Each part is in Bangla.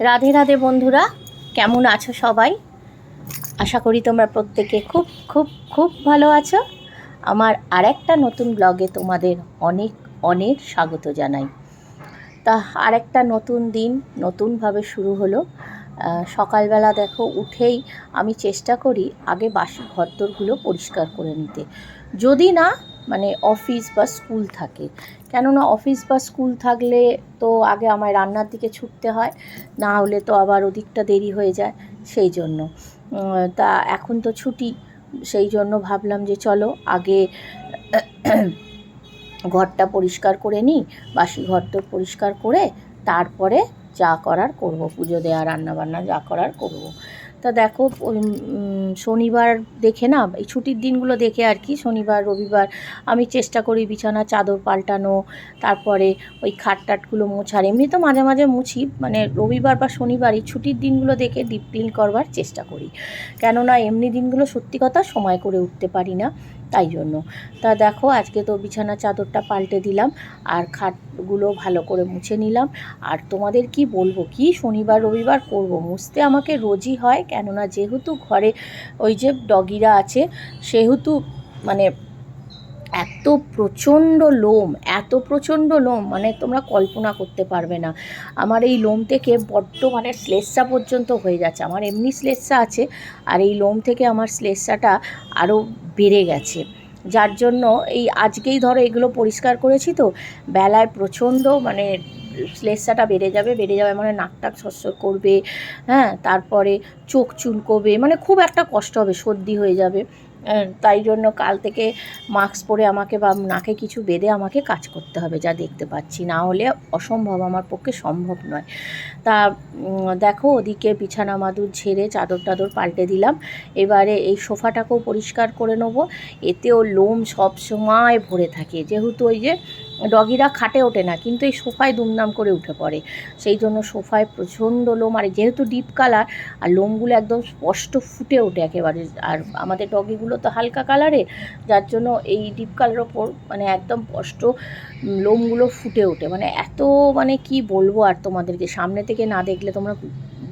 রাধে রাধে বন্ধুরা, কেমন আছো সবাই? আশা করি তোমরা প্রত্যেকে খুব খুব খুব ভালো আছো। আমার আরেকটা নতুন ব্লগে তোমাদের অনেক অনেক স্বাগত জানাই। তা আরেকটা নতুন দিন নতুনভাবে শুরু হলো। সকালবেলা দেখো উঠেই আমি চেষ্টা করি আগে বাসি ঘরদোরগুলো পরিষ্কার করে নিতে, যদি না মানে অফিস বা স্কুল থাকে। কেননা অফিস বা স্কুল থাকলে তো আগে আমায় রান্নার দিকে ছুটতে হয়, না হলে তো আবার ওদিকটা দেরি হয়ে যায়। সেই জন্য তা এখন তো ছুটি, সেই জন্য ভাবলাম যে চলো আগে ঘরটা পরিষ্কার করে নিই, বাসি ঘরটা পরিষ্কার করে তারপরে যা করার করব, পুজো দেওয়া রান্নাবান্না যা করার করব। তা দেখো শনিবার দেখে না, এই ছুটির দিনগুলো দেখে আর কি, শনিবার রবিবার আমি চেষ্টা করি বিছানা চাদর পাল্টানো, তারপরে ওই খাটটাটগুলো মোছার। এমনি তো মাঝে মাঝে মুছি, মানে রবিবার বা শনিবার এই ছুটির দিনগুলো দেখে ডিপ ক্লিন করবার চেষ্টা করি। কেননা এমনি দিনগুলো সত্যি কথা সময় করে উঠতে পারি না, তাই জন্য। তা দেখো আজকে তো বিছানা চাদরটা পাল্টে দিলাম, আর খাটগুলো ভালো করে মুছে নিলাম। আর তোমাদের কি বলবো, কি শনিবার রবিবার করব, মুছতে আমাকে রোজই হয়। কেননা যেহেতু ঘরে ওই যে ডগিরা আছে, সেহেতু মানে এত প্রচণ্ড লোম, এত প্রচণ্ড লোম, মানে তোমরা কল্পনা করতে পারবে না। আমার এই লোম থেকে বড্ড মানে শ্লেষ্মা পর্যন্ত হয়ে যাচ্ছে। আমার এমনি শ্লেষ্মা আছে, আর এই লোম থেকে আমার শ্লেষ্মাটা আরও বেড়ে গেছে। যার জন্য এই আজকেই ধরো এগুলো পরিষ্কার করেছি, তো বেলায় প্রচণ্ড মানে শ্লেষ্মাটা বেড়ে যাবে মানে নাক টাক সরসর করবে, হ্যাঁ, তারপরে চোখ চুলকোবে, মানে খুব একটা কষ্ট হবে, সর্দি হয়ে যাবে। তাই জন্য কাল থেকে মাস্ক পরে আমাকে বা নাকে কিছু বেঁধে আমাকে কাজ করতে হবে, যা দেখতে পাচ্ছি, না হলে অসম্ভব, আমার পক্ষে সম্ভব নয়। তা দেখো ওদিকে বিছানা মাদুর ঝেড়ে চাদর টাদর পাল্টে দিলাম। এবারে এই সোফাটাকেও পরিষ্কার করে নেবো। এতেও লোম সব সময় ভরে থাকে, যেহেতু ওই যে ডগিরা খাটে ওঠে না, কিন্তু এই সোফায় দুমদাম করে উঠে পড়ে। সেই জন্য সোফায় প্রচণ্ড লোম, আর যেহেতু ডিপ কালার, আর লোমগুলো একদম স্পষ্ট ফুটে ওঠে একেবারে। আর আমাদের ডগিগুলো তো হালকা কালারে, যার জন্য এই ডিপ কালারের ওপর মানে একদম স্পষ্ট লোমগুলো ফুটে ওঠে, মানে এত মানে কি বলবো আর তোমাদেরকে, সামনে থেকে না দেখলে তোমরা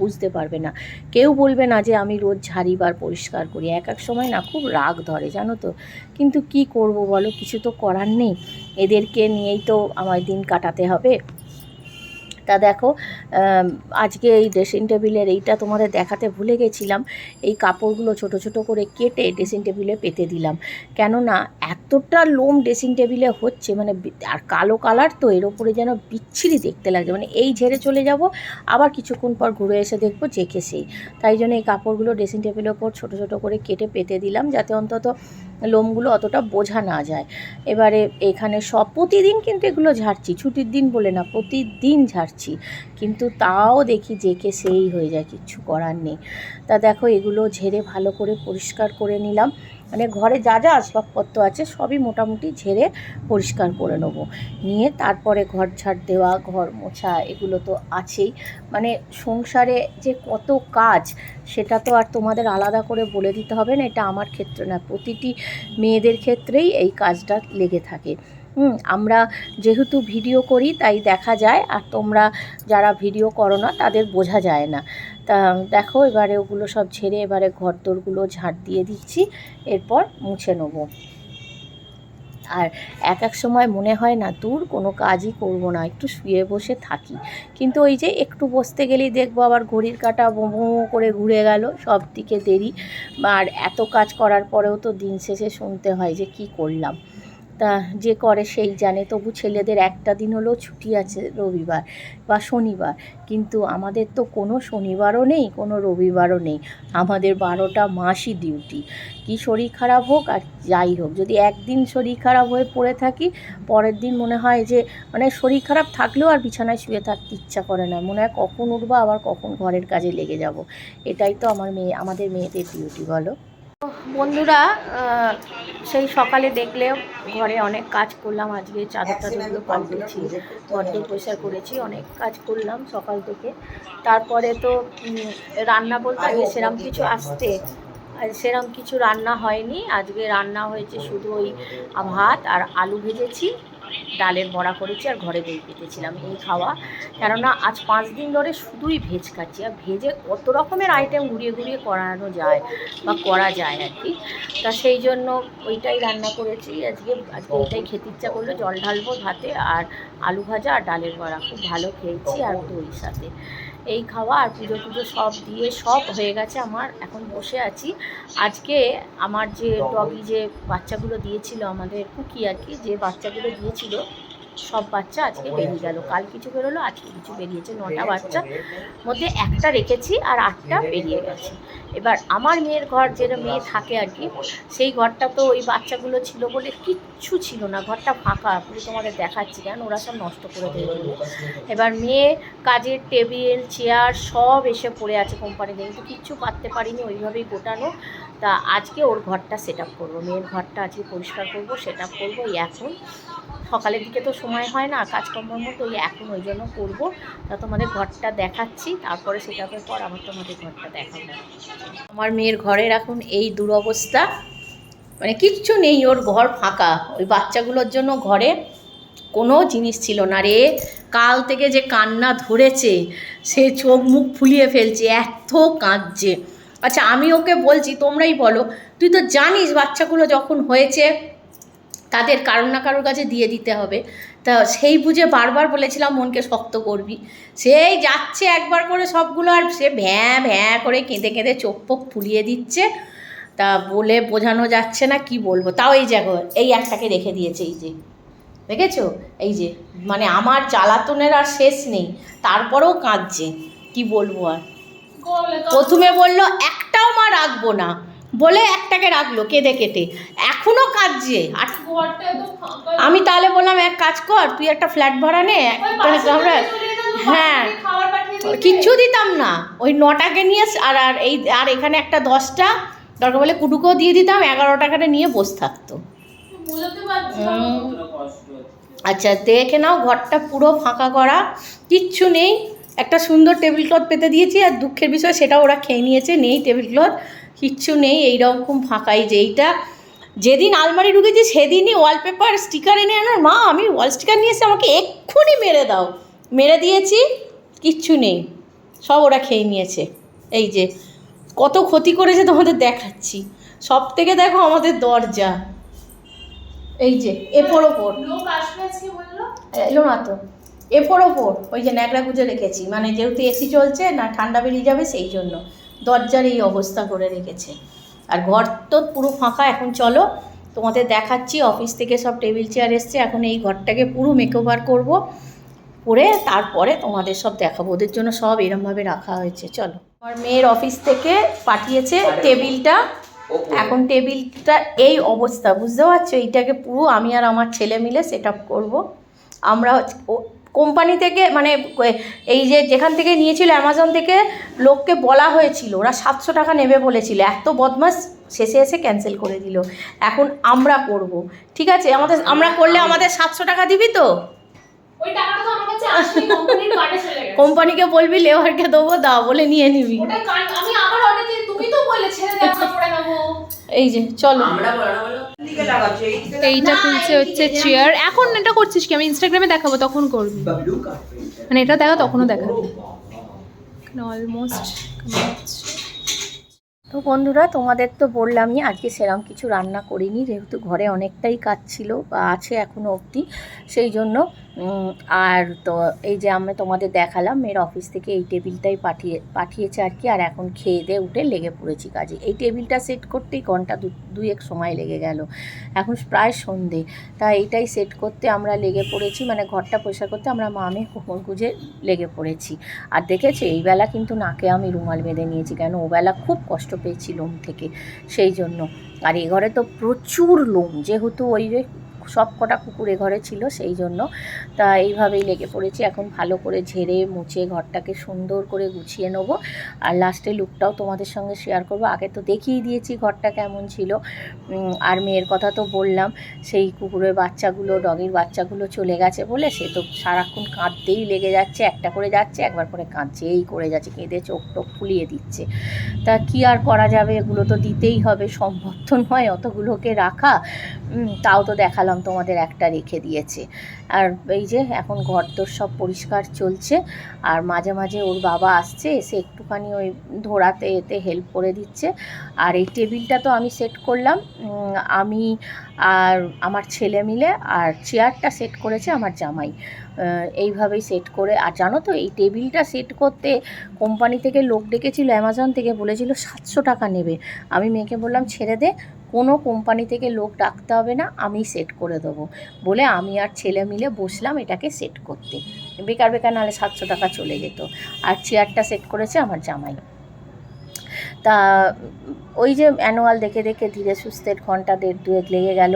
বুঝতে পারবে না। কেউ বলবে না যে আমি রোজ ঝাড়ি বার পরিষ্কার করি। এক এক সময় না খুব রাগ ধরে, জানো তো, কিন্তু কি করব বলো, কিছু তো করার নেই, এদেরকে নিয়েই তো আমার দিন কাটাতে হবে। তা দেখো আজকে এই ড্রেসিং টেবিলের এইটা তোমাদের দেখাতে ভুলে গেছিলাম, এই কাপড়গুলো ছোট ছোট করে কেটে ড্রেসিং টেবিলে পেতে দিলাম। কেননা এতটা লোম ড্রেসিং টেবিলে হচ্ছে, মানে আর কালো কালার তো, এর ওপরে যেন বিচ্ছিরি দেখতে লাগছে, মানে এই ঝেড়ে চলে যাব, আবার কিছুক্ষণ পর ঘুরে এসে দেখবো জেকে সেই। তাই জন্য এই কাপড়গুলো ড্রেসিং টেবিলের ওপর ছোট ছোট করে কেটে পেতে দিলাম, যাতে অন্তত লোমগুলো অতটা বোঝা না যায়। এবারে এখানে সব প্রতিদিন কিন্তু এগুলো ঝাড়ছি, ছুটির দিন বলে না, প্রতিদিন ঝাড়ছি, কিন্তু তাও দেখি জেকে সেই হয়ে যায়, কিচ্ছু করার নেই। তা দেখো এগুলো ঝেড়ে ভালো করে পরিষ্কার করে নিলাম, মানে ঘরে যা যা আসবাবপত্র আছে সবই মোটামুটি ঝেড়ে পরিষ্কার করে নেবো। নিয়ে তারপরে ঘর ঝাড় দেওয়া, ঘর মোছা, এগুলো তো আছেই। মানে সংসারে যে কত কাজ, সেটা তো আর তোমাদের আলাদা করে বলে দিতে হবে না, এটা আমার ক্ষেত্রে না, প্রতিটি মেয়েদের ক্ষেত্রেই এই কাজটা লেগে থাকে। আমরা যেহেতু ভিডিও করি তাই দেখা যায়, আর তোমরা যারা ভিডিও করো না তাদের বোঝা যায় না। তা দেখো এবারে ওগুলো সব ঝেড়ে এবারে ঘরদোরগুলো ঝাড় দিয়ে দিচ্ছি, এরপর মুছে নেবো। আর এক এক সময় মনে হয় না দূর কোনো কাজই করব না, একটু শুয়ে বসে থাকি, কিন্তু ওই যে একটু বসতে গেলেই দেখবো আবার ঘড়ির কাঁটা বো বো করে ঘুরে গেল, সব দিকে দেরি। আর এত কাজ করার পরেও তো দিন শেষে শুনতে হয় যে কি করলাম। তা যে করে সেই জানে, তবু ছেলেদের একটা দিন হলেও ছুটি আছে, রবিবার বা শনিবার, কিন্তু আমাদের তো কোনো শনিবারও নেই, কোনো রবিবারও নেই, আমাদের 12টা মাসই ডিউটি। কি শরীর খারাপ হোক আর যাই হোক, যদি একদিন শরীর খারাপ হয়ে পড়ে থাকি, পরের দিন মনে হয় যে মানে শরীর খারাপ থাকলেও আর বিছানায় শুয়ে থাকতে ইচ্ছা করে না, মনে হয় কখন উঠবো আবার কখন ঘরের কাজে লেগে যাব। এটাই তো আমাদের মেয়েদের ডিউটি, বলো। বন্ধুরা, সেই সকালে দেখলে ঘরে অনেক কাজ করলাম, আজকে চাদর টাদরগুলো পাল্টেছি, ঘরদোর পরিষ্কার করেছি, অনেক কাজ করলাম সকাল থেকে। তারপরে তো রান্না বলতে আজকে সেরম কিছু রান্না হয়নি। আজকে রান্না হয়েছে শুধু ওই ভাত আর আলু ভেজেছি, ডালের বড়া করেছি আর ঘরে দই পেতেছিলাম, এই খাওয়া। কেননা আজ 5 দিন ধরে শুধুই ভেজ খাচ্ছি, আর ভেজে কত রকমের আইটেম ঘুরিয়ে ঘুরিয়ে করানো যায় বা করা যায় আর কি। তা সেই জন্য ওইটাই রান্না করেছি আজকে ওইটাই খেতে ইচ্ছা করলো। জল ঢালবো ভাতে, আর আলু ভাজা আর ডালের বড়া খুব ভালো খেয়েছি, আর দইয়ের সাথে এই খাওয়া। আর পুজো টুজো সব দিয়ে সব হয়ে গেছে আমার, এখন বসে আছি। আজকে আমার যে ডগি যে বাচ্চাগুলো দিয়েছিল, আমাদের কুকি আর কি, যে বাচ্চাগুলো দিয়েছিল সব বাচ্চা আজকে বেরিয়ে গেল। কাল কিছু বেরোলো, আজকে কিছু বেরিয়েছে। 9টা বাচ্চার মধ্যে একটা রেখেছি আর 8টা বেরিয়ে গেছে। এবার আমার মেয়ের ঘর, যেটা মেয়ে থাকে আর কি, সেই ঘরটা তো ওই বাচ্চাগুলো ছিল বলে কিচ্ছু ছিল না, ঘরটা ফাঁকা পুরো। তোমাদের দেখাচ্ছি কেন, ওরা সব নষ্ট করে দেবে। এবার মেয়ে কাজের টেবিল চেয়ার সব এসে পড়ে আছে কোম্পানিতে, কিন্তু কিচ্ছু পারতে পারিনি, ওইভাবেই গোটানো। তা আজকে ওর ঘরটা সেট আপ করবো, মেয়ের ঘরটা আজকে পরিষ্কার করবো, সেট আপ করবো। এখন সকালের দিকে তো সময় হয় না কাজকর্মের মতো, এখন ওই জন্য করবো। তা তোমাদের ঘরটা দেখাচ্ছি, তারপরে সেট আপের পর আমার তোমাদের ঘরটা দেখাবো। আমার মেয়ের ঘরের এখন এই দুরবস্থা, মানে কিচ্ছু নেই, ওর ঘর ফাঁকা। ওই বাচ্চাগুলোর জন্য ঘরে কোনো জিনিস ছিল না রে। কাল থেকে যে কান্না ধরেছে, সে চোখ মুখ ফুলিয়ে ফেলছে, এত কাঁদছে। আচ্ছা আমি ওকে বলছি, তোমরাই বলো, তুই তো জানিস বাচ্চাগুলো যখন হয়েছে তাদের কারোর না কারোর কাছে দিয়ে দিতে হবে। তা সেই বুঝে বারবার বলেছিলাম মনকে শক্ত করবি, সেই যাচ্ছে একবার করে সবগুলো, আর সে ভ্যাঁ ভ্যাঁ করে কেঁদে কেঁদে চোখ পোক ফুলিয়ে দিচ্ছে। তা বলে বোঝানো যাচ্ছে না, কি বলবো। তাও এই জায়গা এই একটাকে রেখে দিয়েছে, এই যে দেখেছো, এই যে, মানে আমার জ্বালাতনের আর শেষ নেই, তারপরেও কাঁদছে, কি বলবো আর। প্রথমে বললো একটাও মা রাখবো না, বলে একটাকে রাখলো কেঁদে কেটে, এখনও কাঁদছে। আর আমি তাহলে বললাম এক কাজ কর, তুই একটা ফ্ল্যাট ভাড়া নে। হ্যাঁ, কিচ্ছু দিতাম না, ওই 9টাকে নিয়ে আর এখানে একটা 10টা দরকার বলে কুটুকেও দিয়ে দিতাম, 11 টাকাটা নিয়ে বসে থাকতো। আচ্ছা দেখে নাও, ঘরটা পুরো ফাঁকা করা, কিচ্ছু নেই। একটা সুন্দর টেবিল ক্লথ পেতে দিয়েছি, আর দুঃখের বিষয় সেটা ওরা খেয়ে নিয়েছে, নেই টেবিল ক্লথ, কিচ্ছু নেই। এইরকম ফাঁকাই, যে এইটা যেদিন আলমারি ঢুকেছি সেদিনই ওয়ালপেপার স্টিকার এনে আনার, মা আমি ওয়াল স্টিকার নিয়ে এসে আমাকে এক্ষুনি মেরে দাও, মেরে দিয়েছি, কিচ্ছু নেই, সব ওরা খেয়ে নিয়েছে। এই যে কত ক্ষতি করেছে তোমাদের দেখাচ্ছি। সব থেকে দেখো আমাদের দরজা, এই যে এরপর ওপর এলো না তো, এরপর ওপর ওই যে ন্যাকড়া গুঁজে রেখেছি, মানে যেহেতু এসি চলছে না, ঠান্ডা বেরিয়ে যাবে সেই জন্য দরজার এই অবস্থা করে রেখেছে। আর ঘর তো পুরো ফাঁকা। এখন চলো তোমাদের দেখাচ্ছি, অফিস থেকে সব টেবিল চেয়ার এসছে, এখন এই ঘরটাকে পুরো মেকওভার করবো, করে তারপরে তোমাদের সব দেখাবো। ওদের জন্য সব এরমভাবে রাখা হয়েছে। চলো, আমার মেয়ের অফিস থেকে পাঠিয়েছে টেবিলটা, এখন টেবিলটা এই অবস্থা, বুঝতে পারছো, এইটাকে পুরো আমি আর আমার ছেলে মিলে সেট আপ করবো। আমরা কোম্পানি থেকে, মানে এই যে যেখান থেকে নিয়েছিল অ্যামাজন থেকে, লোককে বলা হয়েছিল, ওরা 700 টাকা নেবে বলেছিল, এত বদমাস, শেষে এসে ক্যান্সেল করে দিল। এখন আমরা করব, ঠিক আছে, আমরা করলে আমাদের 700 টাকা দিবি তো? ওই টাকাটা তো আমার কাছে আসেনি, কোম্পানির কার্ডে চলে গেছে। কোম্পানিকে বলবি লেবারকে দেবো, দাও বলে নিয়ে নিবি। ওটা আমি আবার অর্ডার দিয়ে, তুমি তো বললে ছেড়ে দাও, আমরা পড়ে নেব। এই যে চলো, আমরা বলো দিকে লাগাচ্ছি। এইটা খুলছে হচ্ছে চেয়ার। এখন এটা করছিস কি? আমি ইনস্টাগ্রামে দেখাবো, তখন করবি, মানে এটা দেখা তখনও দেখাবি। অলমোস্ট তো বন্ধুরা, তোমাদের তো বললামই আজকে সেরকম কিছু রান্না করিনি, যেহেতু ঘরে অনেকটাই কাজ ছিল বা আছে এখনও অবধি, সেই জন্য। আর তো এই যে আমি তোমাদের দেখালাম, মেয়ের অফিস থেকে এই টেবিলটাই পাঠিয়েছে আর কি। আর এখন খেয়ে দিয়ে উঠে লেগে পড়েছি কাজে। এই টেবিলটা সেট করতেই ঘন্টা দুয়েক সময় লেগে গেল, এখন প্রায় সন্ধে। তা এইটাই সেট করতে আমরা লেগে পড়েছি, মানে ঘরটা পরিষ্কার করতে আমরা মা মেয়ে কোমর গুঁজে লেগে পড়েছি। আর দেখেছো, এই বেলা কিন্তু নাকে আমি রুমাল বেঁধে নিয়েছি, কেন ওবেলা খুব কষ্ট পেয়েছি লোম থেকে, সেই জন্য। আর এ ঘরে তো প্রচুর লোম, যেহেতু ওই যে সব কটা কুকুর এ ঘরে ছিল, সেই জন্য। তা এইভাবেই লেগে পড়েছি। এখন ভালো করে ঝেড়ে মুছে ঘরটাকে সুন্দর করে গুছিয়ে নেব, আর লাস্টে লুকটাও তোমাদের সঙ্গে শেয়ার করব। আগে তো দেখিয়ে দিয়েছি ঘরটা কেমন ছিল। আর মেয়ের কথা তো বললাম, সেই কুকুরের বাচ্চাগুলো, ডগির বাচ্চাগুলো চলে গেছে বলে সে তো সারাক্ষণ কাঁদতেই লেগে যাচ্ছে, একটা করে যাচ্ছে একবার করে কাঁদছে, এই করে যাচ্ছে, কেঁদে চোখ টোক ফুলিয়ে দিচ্ছে। তা কি আর করা যাবে, এগুলো তো দিতেই হবে, সম্ভব তো নয় অতগুলোকে রাখা। তাও তো দেখালাম তোমাদের, একটা রেখে দিয়েছে। আর এই যে এখন ঘরদোর সব পরিষ্কার চলছে, আর মাঝে মাঝে ওর বাবা আসছে, এসে একটুখানি ওই ধরাতে এতে হেল্প করে দিচ্ছে। আর এই টেবিলটা তো আমি সেট করলাম, আমি আর আমার ছেলে মিলে, আর চেয়ারটা সেট করেছে আমার জামাই। এইভাবেই সেট করে, আর জানো তো এই টেবিলটা সেট করতে কোম্পানি থেকে লোক ডেকেছিল, অ্যামাজন থেকে বলেছিল 700 টাকা নেবে। আমি মেয়েকে বললাম ছেড়ে দে, কোনো কোম্পানি থেকে লোক ডাকতে হবে না, আমি সেট করে দেবো বলে আমি আর ছেলে মিলে বসলাম এটাকে সেট করতে। বেকার বেকার নাহলে 700 টাকা চলে যেত। আর চেয়ারটা সেট করেছে আমার জামাই। তা ওই যে অ্যানুয়াল দেখে দেখে ধীরে সুস্থে ঘন্টা 1.5 লেগে গেল।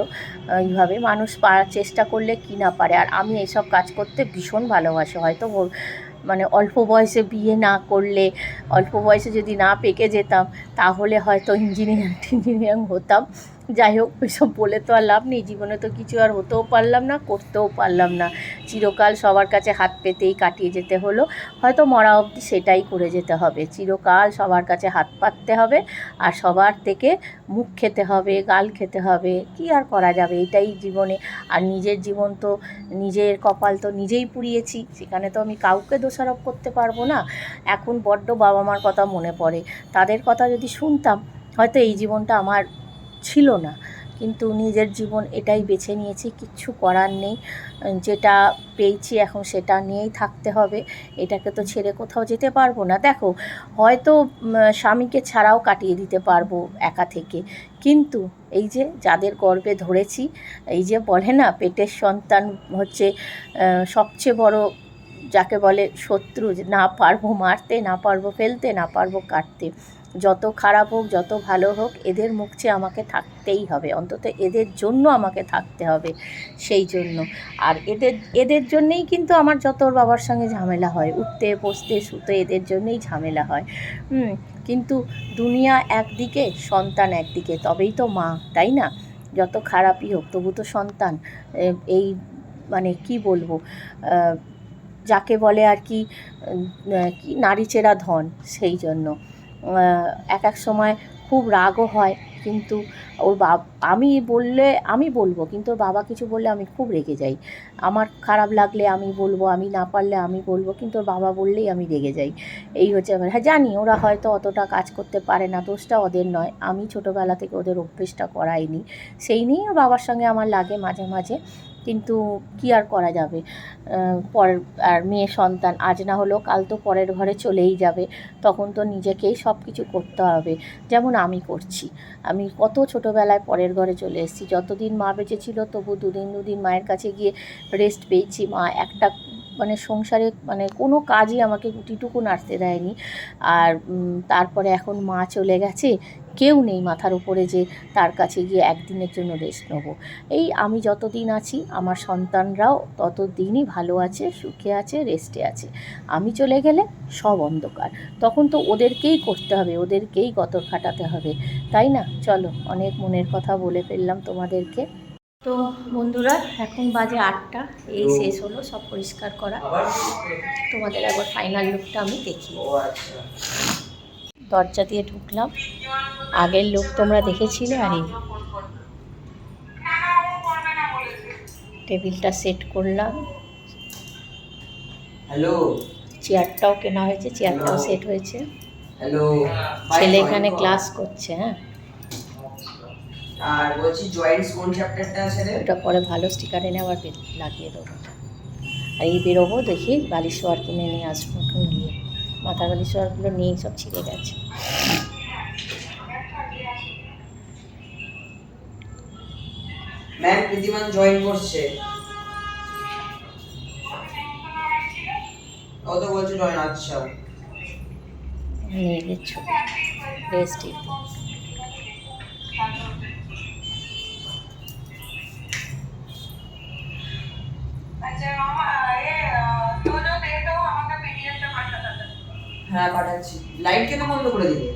এইভাবে মানুষ পারার চেষ্টা করলে কি না পারে। আর আমি এইসব কাজ করতে ভীষণ ভালোবাসি। হয়তো মানে অল্প বয়সে বিয়ে না করলে, অল্প বয়সে যদি না পেকে যেতাম, তাহলে হয়তো ইঞ্জিনিয়ারিং হতাম। যাই হোক, ওইসব বলে তো আর লাভ নেই, জীবনে তো কিছু আর হতেও পারলাম না, করতেও পারলাম না। চিরকাল সবার কাছে হাত পেতেই কাটিয়ে যেতে হলো। হয়তো মরা অবধি সেটাই করে যেতে হবে, চিরকাল সবার কাছে হাত পাততে হবে, আর সবার থেকে মুখ খেতে হবে, গাল খেতে হবে। কি আর করা যাবে, এটাই জীবনে। আর নিজের জীবন তো, নিজের কপাল তো নিজেই পুড়িয়েছি, সেখানে তো আমি কাউকে দোষারোপ করতে পারবো না। এখন বড্ড বাবা মার কথা মনে পড়ে, তাদের কথা যদি শুনতাম হয়তো এই জীবনটা আমার ছিল না। কিন্তু নিজের জীবন এটাই বেছে নিয়েছি, কিচ্ছু করার নেই। যেটা পেয়েছি এখন সেটা নিয়েই থাকতে হবে, এটাকে তো ছেড়ে কোথাও যেতে পারবো না। দেখো, হয়তো স্বামীকে ছাড়াও কাটিয়ে দিতে পারবো একা থেকে, কিন্তু এই যে যাদের গর্ভে ধরেছি, এই যে বলে না পেটের সন্তান হচ্ছে সবচেয়ে বড়, যাকে বলে শত্রু, না পারবো মারতে, না পারবো ফেলতে, না পারবো কাটতে। যত খারাপ হোক, যত ভালো হোক, এদের মুখ চেয়ে আমাকে থাকতেই হবে, অন্তত এদের জন্য আমাকে থাকতে হবে। সেই জন্য, আর এদের জন্যেই কিন্তু আমার যত ওর বাবার সঙ্গে ঝামেলা হয়, উঠতে বসতে শুতে এদের জন্যই ঝামেলা হয়। কিন্তু দুনিয়া একদিকে, সন্তান একদিকে, তবেই তো মা, তাই না? যত খারাপই হোক তবু তো সন্তান। এই মানে কি বলবো, যাকে বলে আর কি, কি নারীচেরা ধন। সেই জন্য এক এক সময় খুব রাগও হয়, কিন্তু ওর আমি বলবো, কিন্তু ওর বাবা কিছু বললে আমি খুব রেগে যাই। আমার খারাপ লাগলে আমি বলবো, আমি না পারলে আমি বলবো, কিন্তু ওর বাবা বললেই আমি রেগে যাই। এই হচ্ছে আমার। হ্যাঁ জানি ওরা হয়তো অতটা কাজ করতে পারে না, দোষটা ওদের নয়, আমি ছোটোবেলা থেকে ওদের অভ্যেসটা করাইনি, সেই নিয়েই ওর বাবার সঙ্গে আমার লাগে মাঝে মাঝে। কিন্তু কি আর করা যাবে, পরের, আর মেয়ে সন্তান আজ না হলেও কাল তো পরের ঘরে চলেই যাবে, তখন তো নিজেকেই সব কিছু করতে হবে। যেমন আমি করছি, আমি কত ছোটোবেলায় পরের ঘরে চলে এসেছি, যতদিন মা বেঁচে ছিল তবু দুদিন মায়ের কাছে গিয়ে রেস্ট পেয়েছি। মা একটা মানে সংসারে মানে কোনো কাজই আমাকে গুটিটুকু নাড়তে দেয়নি। আর তারপরে এখন মা চলে গেছে, কেউ নেই মাথার উপরে যে তার কাছে গিয়ে একদিনের জন্য রেস্ট নেবো। এই আমি যতদিন আছি আমার সন্তানরাও ততদিনই ভালো আছে, সুখে আছে, রেস্টে আছে। আমি চলে গেলে সব অন্ধকার, তখন তো ওদেরকেই করতে হবে, ওদেরকেই গতর খাটাতে হবে, তাই না? চলো, অনেক মনের কথা বলে ফেললাম তোমাদেরকে। তো বন্ধুরা, এখন বাজে 8টা, এই শেষ হলো সব পরিষ্কার করা। তোমাদের একবার ফাইনাল লুকটা আমি দেখি। দরজা দিয়ে ঢুকলাম, আগের লুক তোমরা দেখেছিলে, আর এই টেবিলটা সেট করলাম, হ্যালো, চেয়ারটাও কেনা হয়েছে, চেয়ারটাও সেট হয়েছে। হ্যালো, ছেলে এখানে ক্লাস করছে। হ্যাঁ, আর বলছি জয়েন্টস কোন চ্যাপ্টারটা আছে রে, ওটা পরে ভালো স্টিকার এনে আবার লাগিয়ে দেবো। আর এই বেরোবো, দেখি বালিশ শোয়ার কিনে নিয়ে আসবো এখন গিয়ে, মাথা বালিশ শোয়ারগুলো নিয়েই সব ছিঁড়ে গেছে। ম্যাম প্রীতিমান জয়েন করছে, ও তো বলছে জয়েন। আচ্ছা, নিয়ে গেছো রেস্ট। হ্যাঁ পাঠাচ্ছি। লাইট কেন বন্ধ করে দিলে?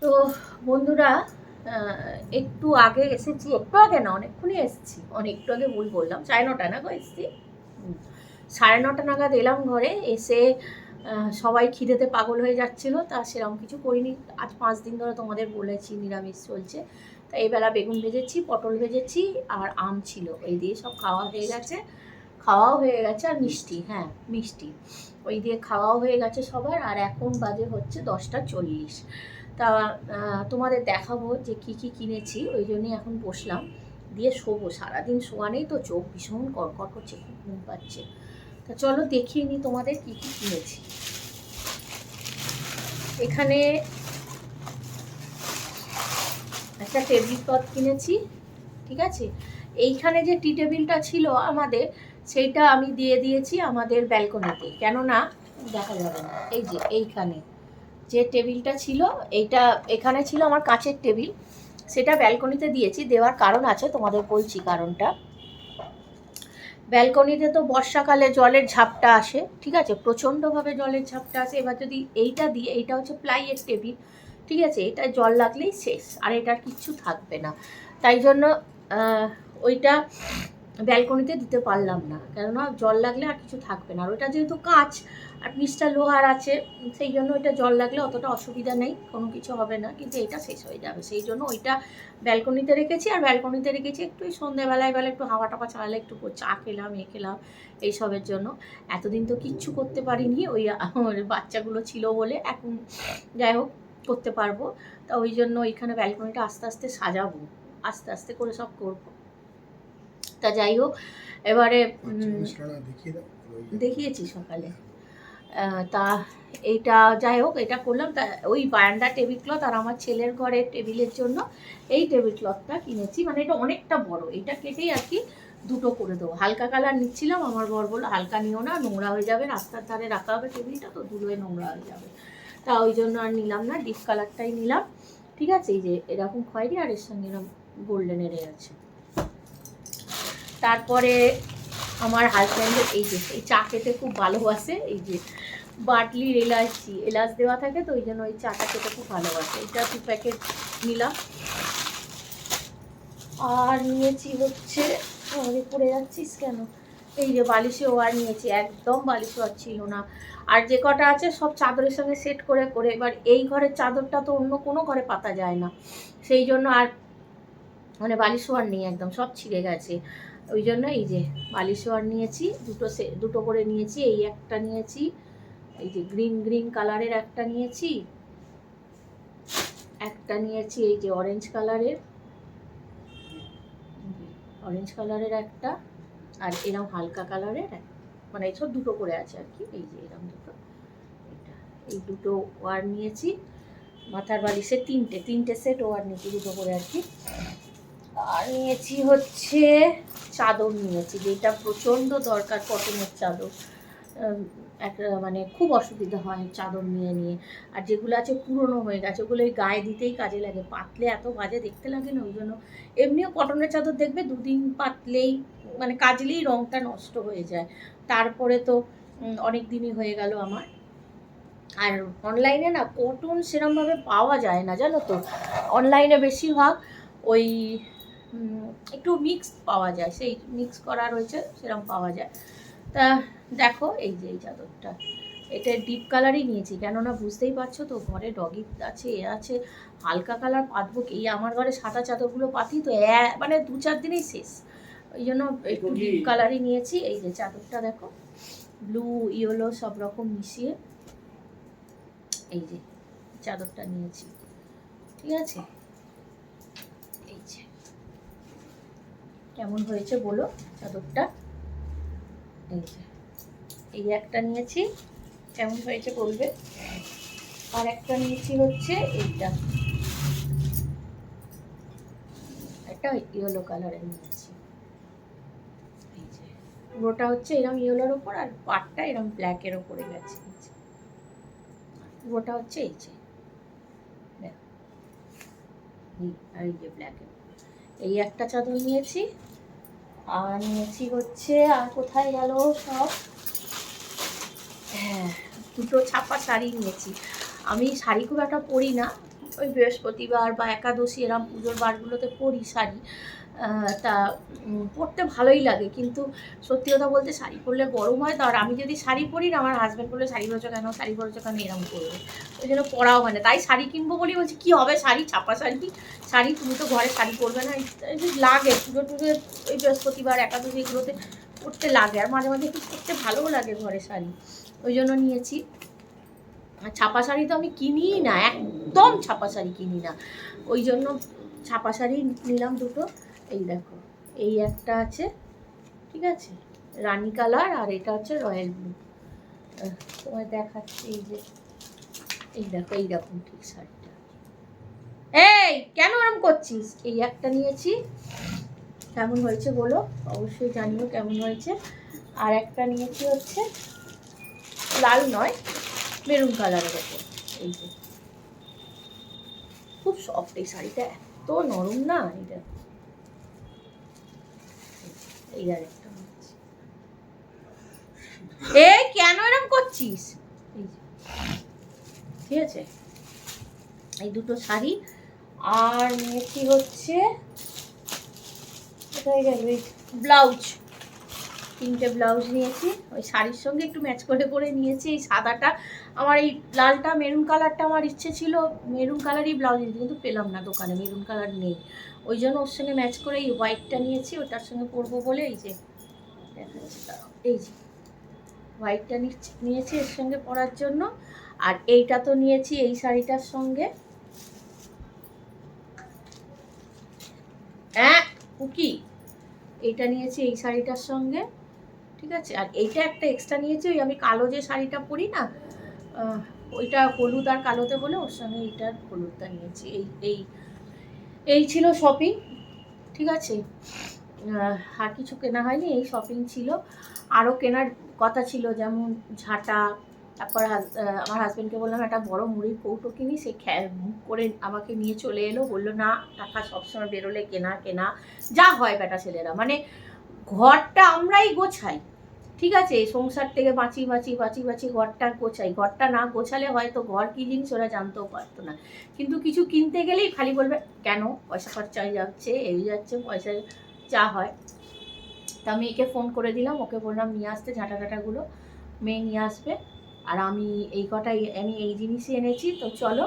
তো বন্ধুরা, একটু আগে এসেছি, একটু আগে না অনেকক্ষণই এসেছি, একটু আগে ভুল বললাম, 9:30 না গো এসেছি। 9:30 নাগাদ এলাম ঘরে, এসে সবাই খিদেতে পাগল হয়ে যাচ্ছিলো, তা সেরকম কিছু করিনি। আজ 5 দিন ধরে তোমাদের বলেছি নিরামিষ চলছে। তা এই বেলা বেগুন ভেজেছি, পটল ভেজেছি আর আম ছিল, এই দিয়ে সব খাওয়াও হয়ে গেছে। আর মিষ্টি, হ্যাঁ মিষ্টি, ওই দিয়ে খাওয়াও হয়ে গেছে সবার। আর এখন বাজে হচ্ছে 10:40। তা তোমাদের দেখাবো যে কি কি কিনেছি, ওই জন্যই এখন বসলাম, দিয়ে শোবো। সারাদিন শোয়া নেই তো, চোখ ভীষণ কড়কড় করছে, খুব ঘুম পাচ্ছে। তা চলো দেখিয়ে নিই তোমাদের কি কি কিনেছি। এখানে একটা টেবিল ক্লথ কিনেছি, ঠিক আছে। এইখানে যে টি টেবিলটা ছিল আমাদের, সেইটা আমি দিয়ে দিয়েছি আমাদের ব্যালকনিতে, কেননা দেখা যাবে না। এই যে এইখানে যে টেবিলটা ছিল, এইটা এখানে ছিল আমার কাঁচের টেবিল, সেটা ব্যালকনিতে দিয়েছি। দেওয়ার কারণ আছে, তোমাদের বলছি কারণটা। ব্যালকনিতে তো বর্ষাকালে জলের ঝাপটা আসে, ঠিক আছে, প্রচণ্ডভাবে জলের ঝাপটা আসে। এবার যদি এইটা দিই, এইটা হচ্ছে প্লাইয়ের টেবিল, ঠিক আছে, এটা জল লাগলেই শেষ, আর এটার কিচ্ছু থাকবে না। তাই জন্য ওইটা ব্যালকনিতে দিতে পারলাম না, কেননা জল লাগলে আর কিছু থাকবে না। আর ওইটা যেহেতু কাঁচ আর নিচটা লোহার আছে, সেই জন্য ওইটা জল লাগলে অতটা অসুবিধা নেই, কোনো কিছু হবে না, কিন্তু এটা শেষ হয়ে যাবে। সেই জন্য ওইটা ব্যালকনিতে রেখেছি। আর ব্যালকনিতে রেখেছি একটু ওই সন্ধ্যাবেলায় একটু হাওয়া টাওয়া চালালে, একটু চা খেলাম, খেলাম, এইসবের জন্য। এতদিন তো কিচ্ছু করতে পারিনি, ওই বাচ্চাগুলো ছিল বলে। এখন যাই হোক করতে পারবো। তা ওই জন্য ওইখানে ব্যালকনিটা আস্তে আস্তে সাজাবো, আস্তে আস্তে করে সব করবো। তা যাই হোক, এবারে দেখিয়েছি সকালে। তা এইটা যাই হোক, এটা করলাম। তা ওই বারান্দা টেবিল ক্লথ আর আমার ছেলের ঘরের টেবিলের জন্য এই টেবিল ক্লথটা কিনেছি। মানে এটা অনেকটা বড়, এটা কেটেই আর কি দুটো করে দেবো। হালকা কালার নিচ্ছিলাম, আমার বর বললো হালকা নিও না, নোংরা হয়ে যাবে, রাস্তার ধারে রাখা হবে টেবিলটা, তো ধুলোয় নোংরা হয়ে যাবে। তা ওই জন্য আর নিলাম না, ডিপ কালারটাই নিলাম, ঠিক আছে। এই যে এরকম খয়েরি আর এর সঙ্গে এরকম গোল্ডেনের আছে। তারপরে আমার হাজব্যান্ডের এই যে এই চা খেতে খুব ভালোবাসে, এই যে বাটলির এলাচ দেওয়া থাকে, তো ওই জন্য ওই চাটা খেতে খুব ভালোবাসে। এটা 2 প্যাকেট নিলাম। আর নিয়েছি হচ্ছে, পড়ে যাচ্ছিস কেন, এই যে বালিশে ওয়ার নিয়েছি, একদম বালিশ ওয়ার ছিল না। আর যে কটা আছে সব চাদরের সঙ্গে সেট করে করে, এবার এই ঘরের চাদরটা তো অন্য কোনো ঘরে পাতা যায় না, সেই জন্য আর মানে বালিশ ওয়ার নেই, একদম সব ছিঁড়ে গেছে। ওই জন্য এই যে বালিশ ওয়ার নিয়েছি, দুটো করে নিয়েছি। এই একটা নিয়েছি, এই যে গ্রিন কালারের একটা নিয়েছি, একটা নিয়েছি এই যে অরেঞ্জ কালারের একটা, আর এরকম হালকা কালারের, মানে এইসব দুটো করে আছে আর কি। এই যে এরকম দুটো, এটা এই দুটো ওয়ার নিয়েছি। মাথার বালিশের তিনটে সেট ওয়ার নিয়েছি, দুটো করে আর কি। আর নিয়েছি হচ্ছে চাদর নিয়েছি, যেটা প্রচণ্ড দরকার, কটনের চাদর। একটা মানে খুব অসুবিধা হয় চাদর নিয়ে। আর যেগুলো আছে পুরনো হয়ে গেছে, ওগুলো এই গায়ে দিতেই কাজে লাগে, পাতলে এত বাজে দেখতে লাগে না, ওই জন্য। এমনিও কটনের চাদর দেখবে 2 দিন পাতলেই, মানে কাচলেই রঙটা নষ্ট হয়ে যায়। তারপরে তো অনেক দিনই হয়ে গেল আমার। আর অনলাইনে না কটন সেরমভাবে পাওয়া যায় না, জানো তো। অনলাইনে বেশিরভাগ ওই একটু মিক্স পাওয়া যায়, সেই মিক্স করা রয়েছে, সেরকম পাওয়া যায়। তা দেখো এই যে এই চাদরটা, এটা ডিপ কালারই নিয়েছি, কেননা বুঝতেই পারছো তো ঘরে ডগি আছে, আছে, হালকা কালার পাতবো কি। এই আমার ঘরে সাদা চাদরগুলো পাতি তো মানে 2-4 দিনেই শেষ, ওই জন্য একটু ডিপ কালারই নিয়েছি। এই যে চাদরটা দেখো, ব্লু ইয়েলো সব রকম মিশিয়ে এই যে চাদরটা নিয়েছি, ঠিক আছে। এই যে কেমন হয়েছে বলো চাদরটা, এই যে এই একটা নিয়েছি, কেমন হয়েছে বলবে। আর একটা নিয়েছি হচ্ছে এইটা, একটা ইয়েলো কালারের নিয়েছি। এই যে পুরোটা হচ্ছে এরকম ইয়েলোর ওপর, আর পাটটা এরকম ব্ল্যাকের ওপরে গেছে। পুরোটা হচ্ছে এই যে আর এই যে ব্ল্যাকের, এই একটা চাদর নিয়েছি। আর নিয়েছি হচ্ছে, আর কোথায় গেল সব, হ্যাঁ দুটো ছাপা শাড়ি নিয়েছি। আমি শাড়ি খুব একটা পরি না, ওই বৃহস্পতিবার বা একাদশী এরম পুজোর বারগুলোতে পরি শাড়ি। তা পরতে ভালোই লাগে, কিন্তু সত্যি কথা বলতে শাড়ি পরলে গরম হয় তো। আর আমি যদি শাড়ি পরি না, আমার হাজব্যান্ড বললে শাড়ি পরেছো কেন, শাড়ি পরেছো কেন, এরকম করবে। ওই জন্য পরাও হয় না। তাই শাড়ি কিনবো বলি, বলছি কী হবে শাড়ি, ছাপা শাড়ি তুমি তো ঘরে শাড়ি পরবে না, এই যে লাগে পুজো টুজো, ওই বৃহস্পতিবার একাদশী এগুলোতে পরতে লাগে, আর মাঝে মাঝে একটু পরতে ভালোও লাগে ঘরে শাড়ি, ওই জন্য নিয়েছি। আর ছাপা শাড়ি তো আমি কিনিই না, একদম ছাপা শাড়ি কিনি না, ওই জন্য ছাপা শাড়ি নিলাম দুটো। এই দেখো, এই একটা আছে, ঠিক আছে, রানী কালার, আর এটা হচ্ছে রয়্যাল ব্লু। তোমায় দেখাচ্ছি, এই যে এই দেখো, এইরকম ঠিক শাড়িটা। এই কেন আরাম করছিস? এই একটা নিয়েছি, কেমন হয়েছে বলো, অবশ্যই জানিও কেমন হয়েছে। আর একটা নিয়েছি হচ্ছে লাল নয়, মেরুন কালারের ওপর, এই যে খুব সফট এই শাড়িটা, এত নরম না এটা। এই আর একটা নিয়েছি। এই কেন এরকম করছিস? এই যে, ঠিক আছে, এই দুটো শাড়ি। আর নিয়েছি হচ্ছে কোথায় গেল, এই ব্লাউজ, 3টে ব্লাউজ নিয়েছি, ওই শাড়ির সঙ্গে একটু ম্যাচ করে করে নিয়েছি। এই সাদাটা আমার, এই লালটা মেরুন কালারটা আমার ইচ্ছে ছিল মেরুন কালারই ব্লাউজ নিতে, কিন্তু পেলাম না দোকানে, মেরুন কালার নেই, ওই জন্য ওর সঙ্গে ম্যাচ করে এই হোয়াইটটা নিয়েছি, ওটার সঙ্গে পরবো বলে। এই যে দেখাচ্ছি, এই যে হোয়াইটটা নিয়েছি এর সঙ্গে পরার জন্য। আর এইটা তো নিয়েছি এই শাড়িটার সঙ্গে, হ্যাঁ কুকি, এইটা নিয়েছি এই শাড়িটার সঙ্গে, ঠিক আছে। আর এইটা একটা এক্সট্রা নিয়েছি, ওই আমি কালো যে শাড়িটা পরি না, ওইটা হলুদ আর কালোতে বলে ওর সঙ্গে এইটার হলুদটা নিয়েছি। এই এই এই ছিল শপিং, ঠিক আছে। আর কিছু কেনা হয়নি, এই শপিং ছিল। আরও কেনার কথা ছিল, যেমন ঝাঁটা, তারপর আমার হাজব্যান্ডকে বললাম একটা বড় মুড়ির কৌটো কিনি, সে বুক করে আমাকে নিয়ে চলে এলো, বললো না টাকা সবসময় বেরোলে কেনা কেনা, যা হয় বেটা ছেলেরা, মানে ঘরটা আমরাই গোছাই, ঠিক আছে, সংসার থেকে বাঁচি বাঁচি বাঁচি বাঁচি ঘরটা গোছাই, ঘরটা না গোছালে হয়তো ঘর কী জিনিস ওরা জানতেও পারতো না। কিন্তু কিছু কিনতে গেলেই খালি বলবে কেন পয়সা খরচা হয়ে যাচ্ছে, এই যাচ্ছে পয়সা, যা হয়। তা আমি একে ফোন করে দিলাম, ওকে বললাম নিয়ে আসতে ঝাঁটা ঝাঁটাগুলো, মেয়ে নিয়ে আসবে। আর আমি এই কটাই, আমি এই জিনিসই এনেছি, তো চলো।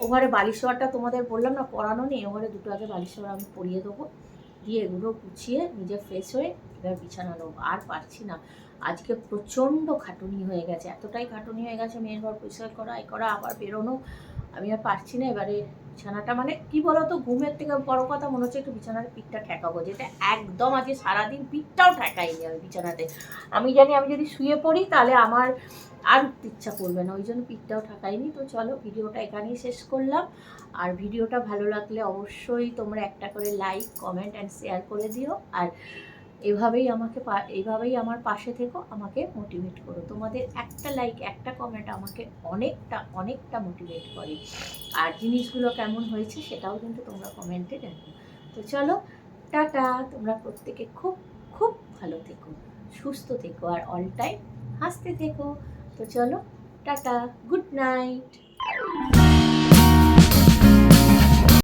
ওভারে বালিশ শোয়ারটা তোমাদের বললাম না পরানো নেই, ওভারে দুটো আগে বালিশ শোয়ার আমি পরিয়ে দেবো, দিয়ে এগুলো গুছিয়ে নিজে ফ্রেশ হয়ে এবার বিছানা নেবো। আর পারছি না, আজকে প্রচণ্ড খাটুনি হয়ে গেছে, এতটাই খাটুনি হয়ে গেছে, মেয়ের ঘর পরিষ্কার করা এ করা আবার বেরোনো, আমি আর পারছি না। এবারে বিছানাটা, মানে কি বলতো, ঘুমের থেকে বড় কথা মনে হচ্ছে একটু বিছানার পিঠটা ঠেকাবো, যেটা একদম আজকে সারাদিন পিঠটাও ঠেকাইনি আমি বিছানাতে। আমি জানি আমি যদি শুয়ে পড়ি তাহলে আমার আর উঠতে ইচ্ছা করবে না, ওই জন্য পিঠটাও ঠেকাইনি। তো চলো ভিডিওটা এখানেই শেষ করলাম। আর ভিডিওটা ভালো লাগলে অবশ্যই তোমরা একটা করে লাইক, কমেন্ট অ্যান্ড শেয়ার করে দিও। আর এইভাবেই আমার পাশে থেকো, আমাকে মোটিভেট করো। তোমাদের একটা লাইক, একটা কমেন্ট আমাকে অনেকটা অনেকটা মোটিভেট করে। আর জিনিসগুলো কেমন হয়েছে সেটাও কিন্তু তোমরা কমেন্টে জানিও। তো চলো, টাটা। তোমরা প্রত্যেকে খুব খুব ভালো থেকো, সুস্থ থেকো, আর অল টাইম হাসতে থেকো। তো চলো, টাটা, গুড নাইট।